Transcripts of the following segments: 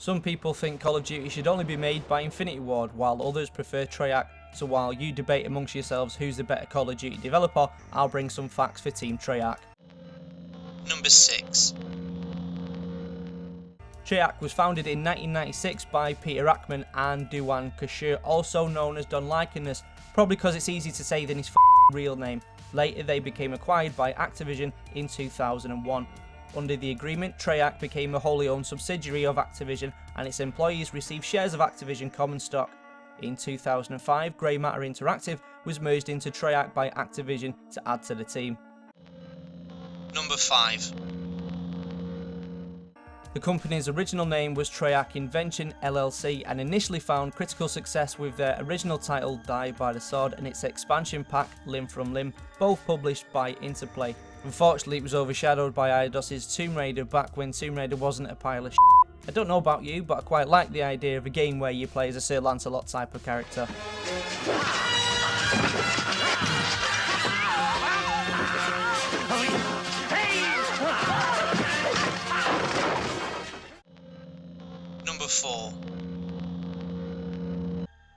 Some people think Call of Duty should only be made by Infinity Ward, while others prefer Treyarch. So while you debate amongst yourselves who's the better Call of Duty developer, I'll bring some facts for Team Treyarch. Number 6. Treyarch was founded in 1996 by Peter Ackman and Duan Kashur, also known as Don Likeness, probably because it's easy to say than his real name. Later they became acquired by Activision in 2001. Under the agreement, Treyarch became a wholly owned subsidiary of Activision and its employees received shares of Activision common stock. In 2005, Grey Matter Interactive was merged into Treyarch by Activision to add to the team. Number 5. The company's original name was Treyarch INVENTION LLC and initially found critical success with their original title Die by the Sword and its expansion pack Limb from Limb, both published by Interplay. Unfortunately, it was overshadowed by Eidos's Tomb Raider back when Tomb Raider wasn't a pile of shit. I don't know about you, but I quite like the idea of a game where you play as a Sir Lancelot type of character. Number 4.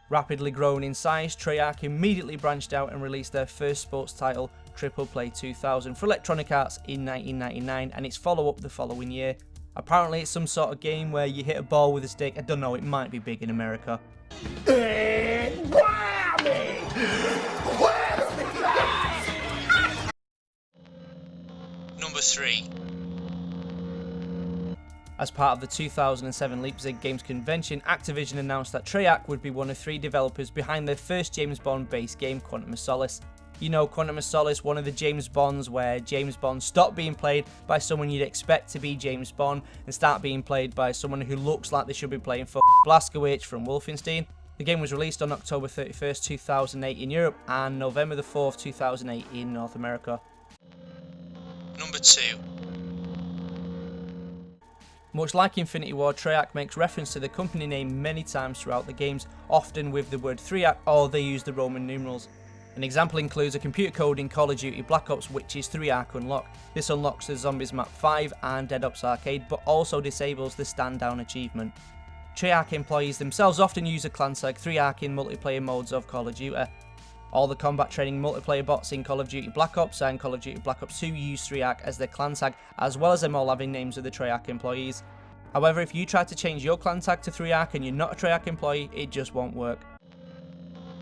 Rapidly growing in size, Treyarch immediately branched out and released their first sports title, Triple Play 2000, for Electronic Arts in 1999 and its follow-up the following year. Apparently it's some sort of game where you hit a ball with a stick. I don't know, it might be big in America. Number 3. As part of the 2007 Leipzig Games Convention, Activision announced that Treyarch would be one of 3 developers behind their first James Bond based game, Quantum of Solace. You know Quantum of Solace, one of the James Bonds where James Bond stopped being played by someone you'd expect to be James Bond and start being played by someone who looks like they should be playing for Blazkowicz from Wolfenstein. The game was released on October 31st, 2008 in Europe and November the 4th, 2008 in North America. Number 2. Much like Infinity Ward, Treyarch makes reference to the company name many times throughout the games, often with the word Treyarch or they use the Roman numerals. An example includes a computer code in Call of Duty Black Ops which is Treyarch Unlock. This unlocks the Zombies Map 5 and Dead Ops Arcade but also disables the Stand Down achievement. Treyarch employees themselves often use a clan tag Treyarch in multiplayer modes of Call of Duty. All the combat training multiplayer bots in Call of Duty Black Ops and Call of Duty Black Ops 2 use Treyarch as their clan tag, as well as them all having names of the Treyarch employees. However, if you try to change your clan tag to Treyarch and you're not a Treyarch employee, it just won't work.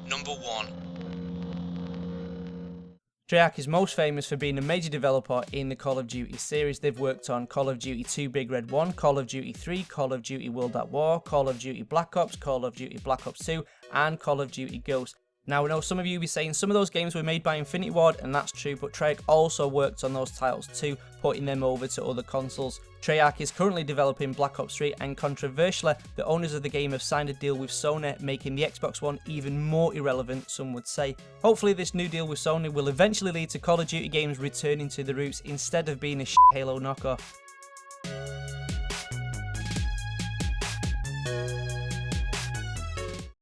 Number 1. Treyarch is most famous for being a major developer in the Call of Duty series. They've worked on Call of Duty 2 Big Red 1, Call of Duty 3, Call of Duty World at War, Call of Duty Black Ops, Call of Duty Black Ops 2, and Call of Duty Ghosts. Now I know some of you will be saying some of those games were made by Infinity Ward, and that's true, but Treyarch also worked on those titles too, putting them over to other consoles. Treyarch is currently developing Black Ops 3, and controversially, the owners of the game have signed a deal with Sony, making the Xbox One even more irrelevant, some would say. Hopefully this new deal with Sony will eventually lead to Call of Duty games returning to the roots instead of being a Halo knockoff.